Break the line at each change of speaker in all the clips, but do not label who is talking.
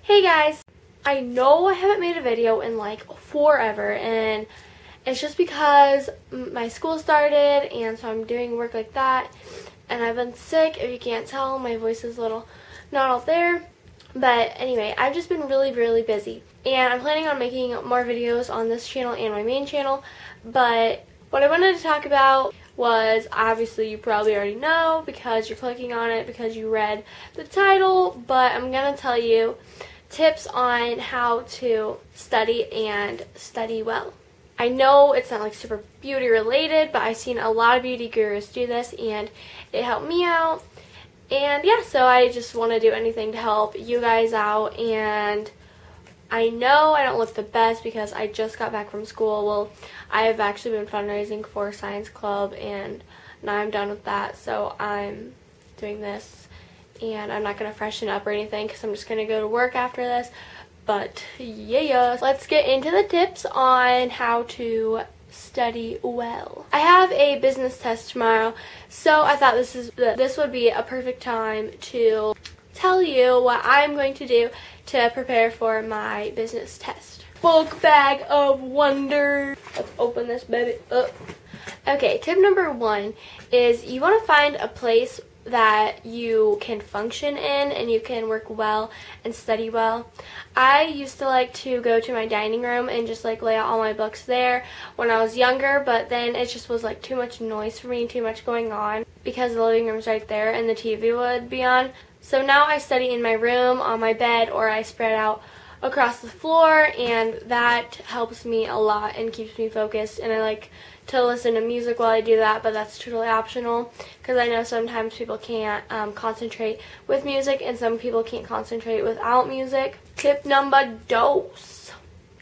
Hey guys, I know I haven't made a video in like forever, and it's just because my school started and so I'm doing work like that, and I've been sick. If you can't tell, my voice is a little not all there, but anyway, I've just been really busy, and I'm planning on making more videos on this channel and my main channel. But what I wanted to talk about was, obviously you probably already know because you're clicking on it because you read the title, but I'm gonna tell you tips on how to study and study well. I know it's not like super beauty related, but I've seen a lot of beauty gurus do this and it helped me out. And yeah, so I just want to do anything to help you guys out. And I know I don't look the best because I just got back from school. Well, I have actually been fundraising for science club and now I'm done with that, so I'm doing this. And I'm not going to freshen up or anything because I'm just going to go to work after this. But yeah, let's get into the tips on how to study well. I have a business test tomorrow, so I thought this would be a perfect time to tell you what I'm going to do to prepare for my business test. Bulk bag of wonder. Let's open this baby up. Okay, tip number 1 is you want to find a place that you can function in and you can work well and study well. I used to like to go to my dining room and just like lay out all my books there when I was younger, but then it just was like too much noise for me, too much going on because the living room's right there and the TV would be on. So now I study in my room, on my bed, or I spread out across the floor, and that helps me a lot and keeps me focused. And I like to listen to music while I do that, but that's totally optional because I know sometimes people can't concentrate with music and some people can't concentrate without music. Tip number 2.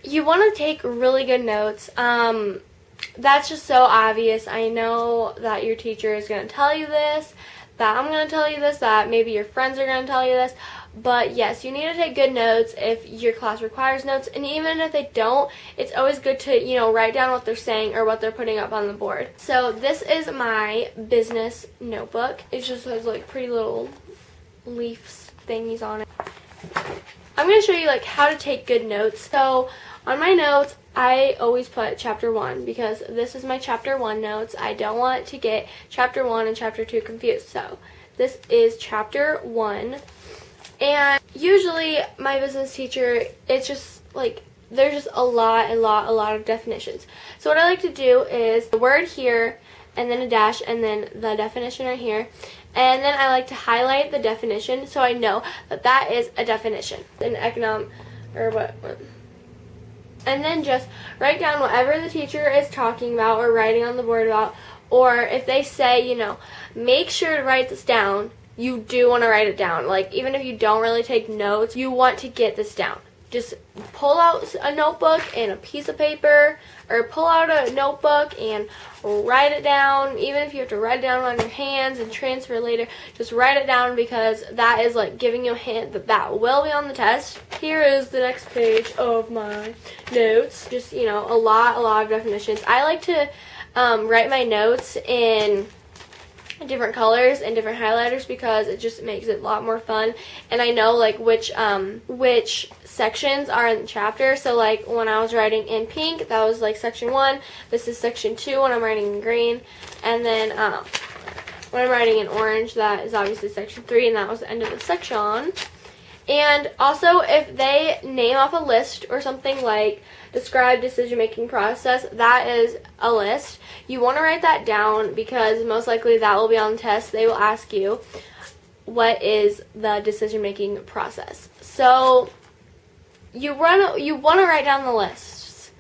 You want to take really good notes. That's just so obvious. I know that your teacher is going to tell you this, that I'm going to tell you this, that maybe your friends are going to tell you this. But yes, you need to take good notes if your class requires notes, and even if they don't, it's always good to, write down what they're saying or what they're putting up on the board. So this is my business notebook. It just has like pretty little leaves thingies on it. I'm going to show you like how to take good notes. So on my notes, I always put chapter 1 because this is my chapter 1 notes. I don't want to get chapter 1 and chapter 2 confused. So this is chapter 1. And usually my business teacher, it's just like, there's just a lot of definitions. So what I like to do is the word here, and then a dash, and then the definition right here. And then I like to highlight the definition so I know that that is a definition. An and then just write down whatever the teacher is talking about or writing on the board about. Or if they say, make sure to write this down, you do want to write it down. Like, even if you don't really take notes, you want to get this down. Just pull out a notebook and a piece of paper, or pull out a notebook and write it down. Even if you have to write it down on your hands and transfer later, just write it down because that is like giving you a hint that that will be on the test. Here is the next page of my notes. Just, a lot of definitions. I like to write my notes in different colors and different highlighters because it just makes it a lot more fun, and I know like which sections are in the chapter. So like when I was writing in pink, that was like section 1. This is section 2 when I'm writing in green, and then when I'm writing in orange, that is obviously section 3, and that was the end of the section. And also, if they name off a list or something like describe decision-making process, that is a list. You want to write that down because most likely that will be on the test. They will ask you what is the decision-making process. So you want to write down the lists.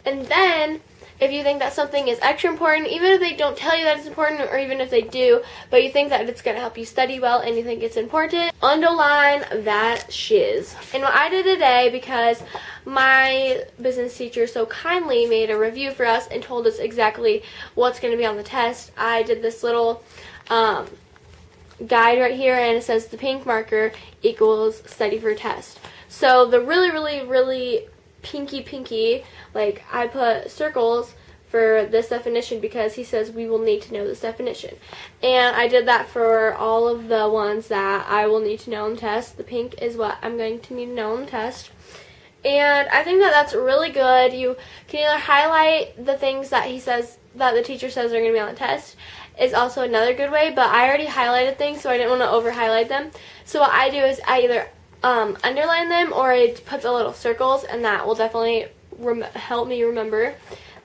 And then if you think that something is extra important, even if they don't tell you that it's important, or even if they do, but you think that it's going to help you study well and you think it's important, underline that shiz. And what I did today, because my business teacher so kindly made a review for us and told us exactly what's going to be on the test, I did this little guide right here, and it says the pink marker equals study for test. So the really pinky, like I put circles for this definition because he says we will need to know this definition. And I did that for all of the ones that I will need to know on the test. The pink is what I'm going to need to know on the test. And I think that that's really good. You can either highlight the things that he says, that the teacher says are going to be on the test, is also another good way, but I already highlighted things, so I didn't want to over-highlight them. So what I do is I either underline them or I put the little circles, and that will definitely help me remember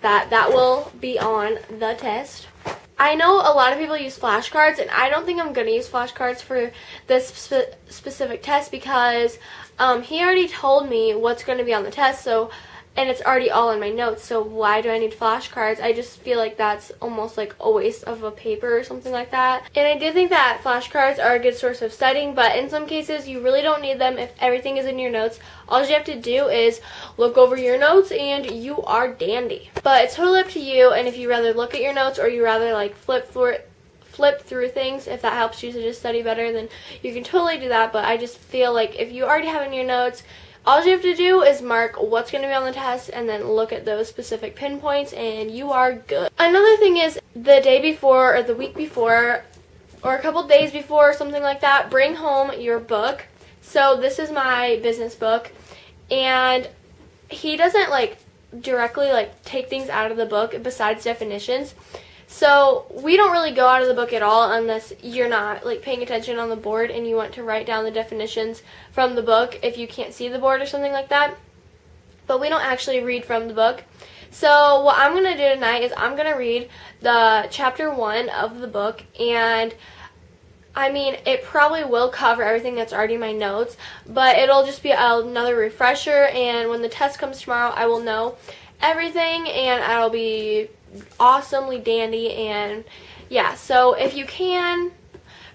that that will be on the test. I know a lot of people use flashcards, and I don't think I'm going to use flashcards for this specific test because he already told me what's going to be on the test, and it's already all in my notes, so why do I need flashcards? I just feel like that's almost like a waste of a paper or something like that. And I do think that flashcards are a good source of studying, but in some cases you really don't need them if everything is in your notes. All you have to do is look over your notes and you are dandy. But it's totally up to you, and if you rather look at your notes or you rather like flip through things, if that helps you to just study better, then you can totally do that. But I just feel like if you already have in your notes, all you have to do is mark what's going to be on the test and then look at those specific pinpoints and you are good. Another thing is the day before or the week before or a couple days before or something like that, bring home your book. So this is my business book, and he doesn't like directly like take things out of the book besides definitions. So we don't really go out of the book at all unless you're not like paying attention on the board and you want to write down the definitions from the book if you can't see the board or something like that. But we don't actually read from the book. So what I'm going to do tonight is I'm going to read the chapter 1 of the book, and I mean, it probably will cover everything that's already in my notes, but it'll just be another refresher, and when the test comes tomorrow, I will know everything, and I'll be awesomely dandy. And yeah, so if you can,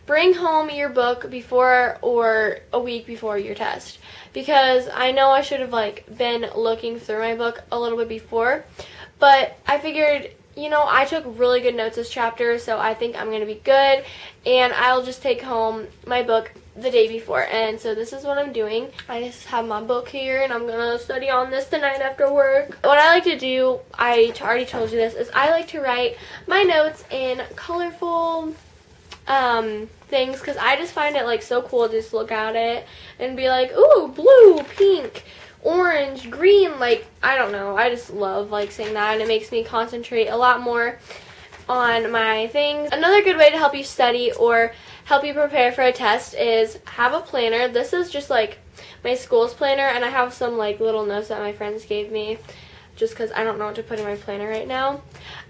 bring home your book before or a week before your test, because I know I should have like been looking through my book a little bit before, but I figured, you know, I took really good notes this chapter, so I think I'm going to be good, and I'll just take home my book the day before. And so this is what I'm doing. I just have my book here, and I'm going to study on this tonight after work. What I like to do, I already told you this, is I like to write my notes in colorful things, because I just find it like so cool to just look at it and be like, ooh, blue, pink, orange, green, like, I don't know, I just love like seeing that, and it makes me concentrate a lot more on my things. Another good way to help you study or help you prepare for a test is have a planner. This is just like my school's planner, and I have some like little notes that my friends gave me just because I don't know what to put in my planner right now.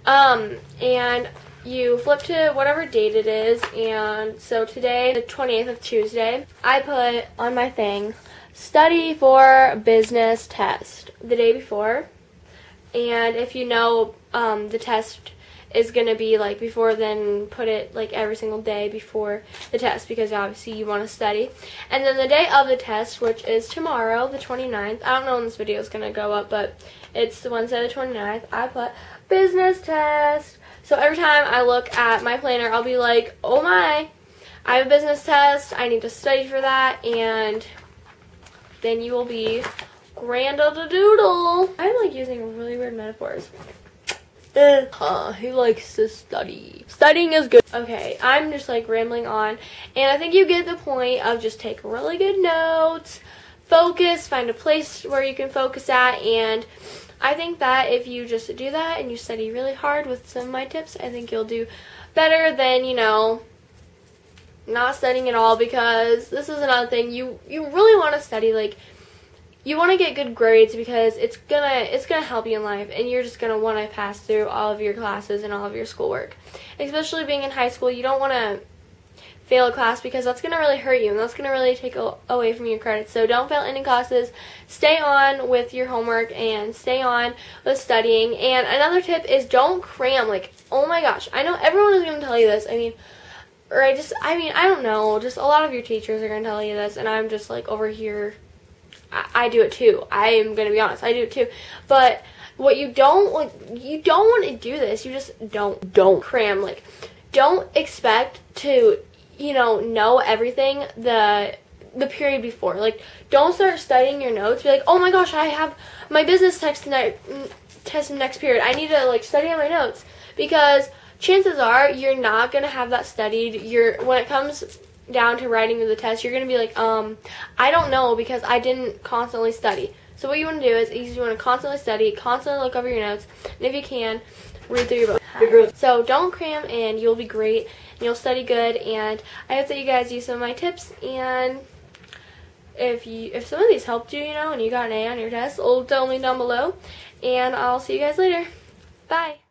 And you flip to whatever date it is, and so today, the 28th of Tuesday, I put on my thing, study for business test, the day before. And if you know the test is going to be like before, then put it like every single day before the test, because obviously you want to study. And then the day of the test, which is tomorrow, the 29th, I don't know when this video is going to go up, but it's the Wednesday the 29th, I put business test. So every time I look at my planner, I'll be like, oh my, I have a business test, I need to study for that, and then you will be grand-a-doodle. I'm like using really weird metaphors. He likes to study. Studying is good. Okay, I'm just like rambling on, and I think you get the point of just take really good notes, focus, find a place where you can focus at, and I think that if you just do that and you study really hard with some of my tips, I think you'll do better than, you know, not studying at all, because this is another thing. You really want to study, like, you want to get good grades, because it's gonna help you in life, and you're just gonna want to pass through all of your classes and all of your schoolwork. Especially being in high school, you don't want to fail a class, because that's gonna really hurt you, and that's gonna really take away from your credits. So don't fail any classes. Stay on with your homework and stay on with studying. And another tip is don't cram. Like, oh my gosh, I know everyone is gonna tell you this. I don't know, just a lot of your teachers are gonna tell you this, and I'm just like over here. I do it too. I am going to be honest. I do it too. But what you don't want to do this. You just don't cram. Like, don't expect to, you know everything the period before. Like, don't start studying your notes. Be like, oh my gosh, I have my business test tonight. test next period. I need to like study on my notes because chances are you're not going to have that studied. When it comes down to writing the test, you're going to be like, I don't know because I didn't constantly study. So what you want to do is you want to constantly study, constantly look over your notes, and if you can, read through your book. So don't cram and you'll be great and you'll study good, and I hope that you guys use some of my tips, and if some of these helped you, and you got an A on your test, tell me down below, and I'll see you guys later. Bye.